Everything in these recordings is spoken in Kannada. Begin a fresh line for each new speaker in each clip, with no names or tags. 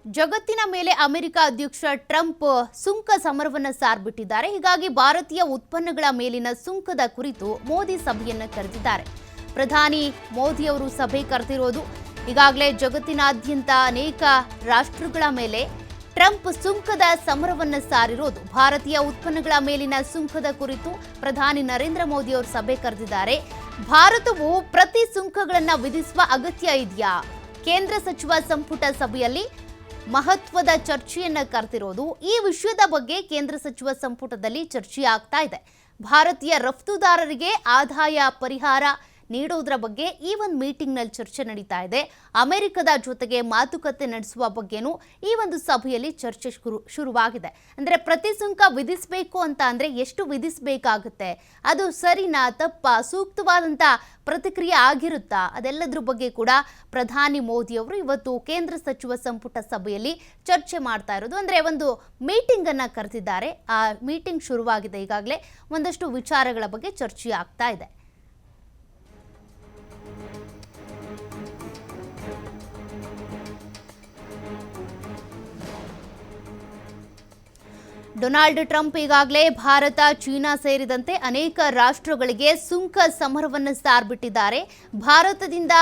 ಜಗತ್ತಿನ ಮೇಲೆ ಅಮೆರಿಕ ಅಧ್ಯಕ್ಷ ಟ್ರಂಪ್ ಸುಂಕ ಸಮರವನ್ನು ಸಾರ್ಬಿಟ್ಟಿದ್ದಾರೆ. ಹೀಗಾಗಿ ಭಾರತೀಯ ಉತ್ಪನ್ನಗಳ ಮೇಲಿನ ಸುಂಕದ ಕುರಿತು ಮೋದಿ ಸಭೆಯನ್ನು ಕರೆದಿದ್ದಾರೆ. ಪ್ರಧಾನಿ ಮೋದಿ ಅವರು ಸಭೆ ಕರೆದಿರೋದು ಈಗಾಗಲೇ ಜಗತ್ತಿನಾದ್ಯಂತ ಅನೇಕ ರಾಷ್ಟ್ರಗಳ ಮೇಲೆ ಟ್ರಂಪ್ ಸುಂಕದ ಸಮರವನ್ನು ಸಾರಿರೋದು. ಭಾರತೀಯ ಉತ್ಪನ್ನಗಳ ಮೇಲಿನ ಸುಂಕದ ಕುರಿತು ಪ್ರಧಾನಿ ನರೇಂದ್ರ ಮೋದಿ ಅವರು ಸಭೆ ಕರೆದಿದ್ದಾರೆ. ಭಾರತವು ಪ್ರತಿ ಸುಂಕಗಳನ್ನು ವಿಧಿಸುವ ಅಗತ್ಯ ಇದೆಯಾ? ಕೇಂದ್ರ ಸಚಿವ ಸಂಪುಟ ಸಭೆಯಲ್ಲಿ ಮಹತ್ವದ ಚರ್ಚೆಯನ್ನ ಕರೆದಿರೋದು. ಈ ವಿಷಯದ ಬಗ್ಗೆ ಕೇಂದ್ರ ಸಚಿವ ಸಂಪುಟದಲ್ಲಿ ಚರ್ಚೆ ಆಗ್ತಾ ಇದೆ. ಭಾರತೀಯ ರಫ್ತುದಾರರಿಗೆ ಆದಾಯ ಪರಿಹಾರ ನೀಡೋದ್ರ ಬಗ್ಗೆ ಈ ಒಂದು ಮೀಟಿಂಗ್ನಲ್ಲಿ ಚರ್ಚೆ ನಡೀತಾ ಇದೆ. ಅಮೆರಿಕದ ಜೊತೆಗೆ ಮಾತುಕತೆ ನಡೆಸುವ ಬಗ್ಗೆನೂ ಈ ಒಂದು ಸಭೆಯಲ್ಲಿ ಚರ್ಚೆ ಶುರುವಾಗಿದೆ. ಅಂದರೆ ಪ್ರತಿ ಸುಂಕ ವಿಧಿಸಬೇಕು ಅಂತ ಅಂದರೆ ಎಷ್ಟು ವಿಧಿಸಬೇಕಾಗುತ್ತೆ, ಅದು ಸರಿನಾ ತಪ್ಪಾ, ಸೂಕ್ತವಾದಂಥ ಪ್ರತಿಕ್ರಿಯೆ ಆಗಿರುತ್ತಾ, ಅದೆಲ್ಲದ್ರ ಬಗ್ಗೆ ಕೂಡ ಪ್ರಧಾನಿ ಮೋದಿ ಅವರು ಇವತ್ತು ಕೇಂದ್ರ ಸಚಿವ ಸಂಪುಟ ಸಭೆಯಲ್ಲಿ ಚರ್ಚೆ ಮಾಡ್ತಾ ಇರೋದು. ಅಂದರೆ ಒಂದು ಮೀಟಿಂಗ್ ಅನ್ನ ಕರೆದಿದ್ದಾರೆ. ಆ ಮೀಟಿಂಗ್ ಶುರುವಾಗಿದೆ. ಈಗಾಗಲೇ ಒಂದಷ್ಟು ವಿಚಾರಗಳ ಬಗ್ಗೆ ಚರ್ಚೆ ಆಗ್ತಾ ಇದೆ. ಡೊನಾಲ್ಡ್ ಟ್ರಂಪ್ ಈಗಾಗಲೇ ಭಾರತ, ಚೀನಾ ಸೇರಿದಂತೆ ಅನೇಕ ರಾಷ್ಟ್ರಗಳಿಗೆ ಸುಂಕ ಸಮರವನ್ನು ಸಾರ್ಬಿಟ್ಟಿದ್ದಾರೆ. ಭಾರತದಿಂದ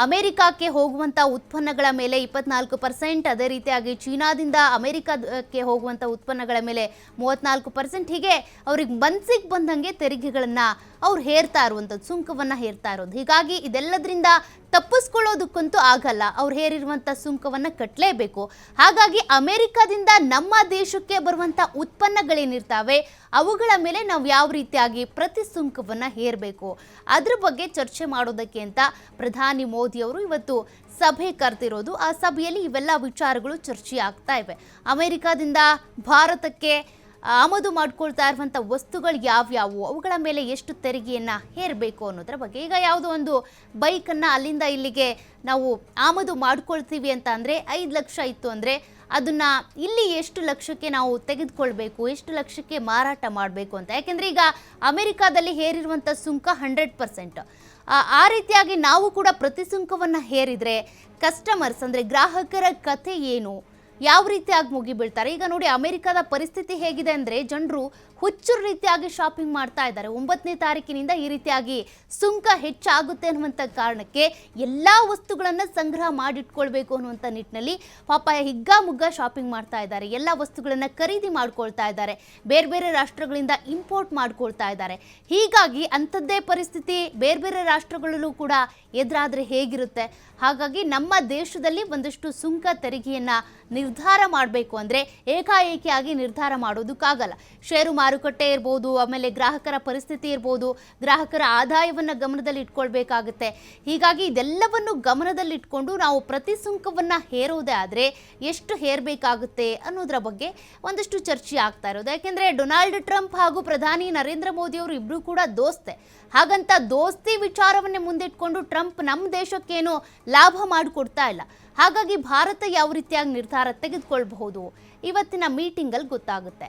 ಅಮೆರಿಕಕ್ಕೆ ಹೋಗುವಂಥ ಉತ್ಪನ್ನಗಳ ಮೇಲೆ 24%, ಅದೇ ರೀತಿಯಾಗಿ ಚೀನಾದಿಂದ ಅಮೆರಿಕಕ್ಕೆ ಹೋಗುವಂಥ ಉತ್ಪನ್ನಗಳ ಮೇಲೆ 34%, ಹೀಗೆ ಅವ್ರಿಗೆ ಮನಸ್ಸಿಗೆ ಬಂದಂಗೆ ತೆರಿಗೆಗಳನ್ನು ಅವ್ರು ಹೇರ್ತಾ ಇರುವಂಥದ್ದು, ಸುಂಕವನ್ನು ಹೇರ್ತಾ ಇರೋದು. ಹೀಗಾಗಿ ಇದೆಲ್ಲದರಿಂದ ತಪ್ಪಿಸ್ಕೊಳ್ಳೋದಕ್ಕಂತೂ ಆಗಲ್ಲ. ಅವ್ರು ಹೇರಿರುವಂಥ ಸುಂಕವನ್ನು ಕಟ್ಟಲೇಬೇಕು. ಹಾಗಾಗಿ ಅಮೆರಿಕದಿಂದ ನಮ್ಮ ದೇಶಕ್ಕೆ ಬರುವಂಥ ಉತ್ಪನ್ನಗಳೇನಿರ್ತಾವೆ ಅವುಗಳ ಮೇಲೆ ನಾವು ಯಾವ ರೀತಿಯಾಗಿ ಪ್ರತಿ ಸುಂಕವನ್ನು ಹೇರಬೇಕು, ಅದ್ರ ಬಗ್ಗೆ ಚರ್ಚೆ ಮಾಡೋದಕ್ಕೆ ಅಂತ ಪ್ರಧಾನಿ ಮೋದಿ ಅವರು ಇವತ್ತು ಸಭೆ ಕರೆದಿರೋದು. ಆ ಸಭೆಯಲ್ಲಿ ಇವೆಲ್ಲ ವಿಚಾರಗಳು ಚರ್ಚೆ ಆಗ್ತಾ ಇವೆ. ಅಮೆರಿಕದಿಂದ ಭಾರತಕ್ಕೆ ಆಮದು ಮಾಡ್ಕೊಳ್ತಾ ಇರುವಂಥ ವಸ್ತುಗಳು ಯಾವ್ಯಾವು, ಅವುಗಳ ಮೇಲೆ ಎಷ್ಟು ತೆರಿಗೆಯನ್ನು ಹೇರಬೇಕು ಅನ್ನೋದ್ರ ಬಗ್ಗೆ. ಈಗ ಯಾವುದೋ ಒಂದು ಬೈಕನ್ನು ಅಲ್ಲಿಂದ ಇಲ್ಲಿಗೆ ನಾವು ಆಮದು ಮಾಡ್ಕೊಳ್ತೀವಿ ಅಂತ ಅಂದರೆ 5 ಲಕ್ಷ ಇತ್ತು ಅಂದರೆ ಅದನ್ನು ಇಲ್ಲಿ ಎಷ್ಟು ಲಕ್ಷಕ್ಕೆ ನಾವು ತೆಗೆದುಕೊಳ್ಬೇಕು, ಎಷ್ಟು ಲಕ್ಷಕ್ಕೆ ಮಾರಾಟ ಮಾಡಬೇಕು ಅಂತ. ಯಾಕೆಂದರೆ ಈಗ ಅಮೆರಿಕಾದಲ್ಲಿ ಹೇರಿರುವಂಥ ಸುಂಕ 100%. ಆ ರೀತಿಯಾಗಿ ನಾವು ಕೂಡ ಪ್ರತಿ ಸುಂಕವನ್ನು ಹೇರಿದರೆ ಕಸ್ಟಮರ್ಸ್ ಅಂದರೆ ಗ್ರಾಹಕರ ಕಥೆ ಏನು, ಯಾವ ರೀತಿಯಾಗಿ ಮುಗಿಬೀಳ್ತಾರೆ. ಈಗ ನೋಡಿ ಅಮೆರಿಕದ ಪರಿಸ್ಥಿತಿ ಹೇಗಿದೆ ಅಂದರೆ ಜನರು ಹುಚ್ಚು ರೀತಿಯಾಗಿ ಶಾಪಿಂಗ್ ಮಾಡ್ತಾ ಇದ್ದಾರೆ. 9ನೇ ತಾರೀಕಿನಿಂದ ಈ ರೀತಿಯಾಗಿ ಸುಂಕ ಹೆಚ್ಚಾಗುತ್ತೆ ಅನ್ನುವಂಥ ಕಾರಣಕ್ಕೆ ಎಲ್ಲ ವಸ್ತುಗಳನ್ನು ಸಂಗ್ರಹ ಮಾಡಿಟ್ಕೊಳ್ಬೇಕು ಅನ್ನುವಂಥ ನಿಟ್ಟಿನಲ್ಲಿ ಪಾಪ ಹಿಗ್ಗಾಮುಗ್ಗ ಶಾಪಿಂಗ್ ಮಾಡ್ತಾ ಇದ್ದಾರೆ. ಎಲ್ಲ ವಸ್ತುಗಳನ್ನು ಖರೀದಿ ಮಾಡ್ಕೊಳ್ತಾ ಇದ್ದಾರೆ. ಬೇರೆ ಬೇರೆ ರಾಷ್ಟ್ರಗಳಿಂದ ಇಂಪೋರ್ಟ್ ಮಾಡ್ಕೊಳ್ತಾ ಇದ್ದಾರೆ. ಹೀಗಾಗಿ ಅಂಥದ್ದೇ ಪರಿಸ್ಥಿತಿ ಬೇರೆ ಬೇರೆ ರಾಷ್ಟ್ರಗಳಲ್ಲೂ ಕೂಡ ಎದುರಾದರೆ ಹೇಗಿರುತ್ತೆ? ಹಾಗಾಗಿ ನಮ್ಮ ದೇಶದಲ್ಲಿ ಒಂದಷ್ಟು ಸುಂಕ ತೆರಿಗೆಯನ್ನು ನಿರ್ಧಾರ ಮಾಡಬೇಕು ಅಂದರೆ ಏಕಾಏಕಿಯಾಗಿ ನಿರ್ಧಾರ ಮಾಡೋದಕ್ಕಾಗಲ್ಲ. ಷೇರು ಮಾರುಕಟ್ಟೆ ಇರ್ಬೋದು, ಆಮೇಲೆ ಗ್ರಾಹಕರ ಪರಿಸ್ಥಿತಿ ಇರ್ಬೋದು, ಗ್ರಾಹಕರ ಆದಾಯವನ್ನು ಗಮನದಲ್ಲಿ ಇಟ್ಕೊಳ್ಬೇಕಾಗುತ್ತೆ. ಹೀಗಾಗಿ ಇದೆಲ್ಲವನ್ನು ಗಮನದಲ್ಲಿಟ್ಕೊಂಡು ನಾವು ಪ್ರತಿ ಸುಂಕವನ್ನು ಹೇರೋದೇ ಆದರೆ ಎಷ್ಟು ಹೇರಬೇಕಾಗುತ್ತೆ ಅನ್ನೋದ್ರ ಬಗ್ಗೆ ಒಂದಷ್ಟು ಚರ್ಚೆ ಆಗ್ತಾ ಇರೋದು. ಯಾಕೆಂದರೆ ಡೊನಾಲ್ಡ್ ಟ್ರಂಪ್ ಹಾಗೂ ಪ್ರಧಾನಿ ನರೇಂದ್ರ ಮೋದಿ ಅವರು ಇಬ್ಬರು ಕೂಡ ದೋಸ್ತೆ. ಹಾಗಂತ ದೋಸ್ತಿ ವಿಚಾರವನ್ನೇ ಮುಂದಿಟ್ಕೊಂಡು ಟ್ರಂಪ್ ನಮ್ಮ ದೇಶಕ್ಕೇನು ಲಾಭ ಮಾಡಿಕೊಡ್ತಾ ಇಲ್ಲ. ಹಾಗಾಗಿ ಭಾರತ ಯಾವ ರೀತಿಯಾಗಿ ನಿರ್ಧಾರ ತೆಗೆದುಕೊಳ್ಬಹುದು ಇವತ್ತಿನ ಮೀಟಿಂಗಲ್ಲಿ ಗೊತ್ತಾಗುತ್ತೆ.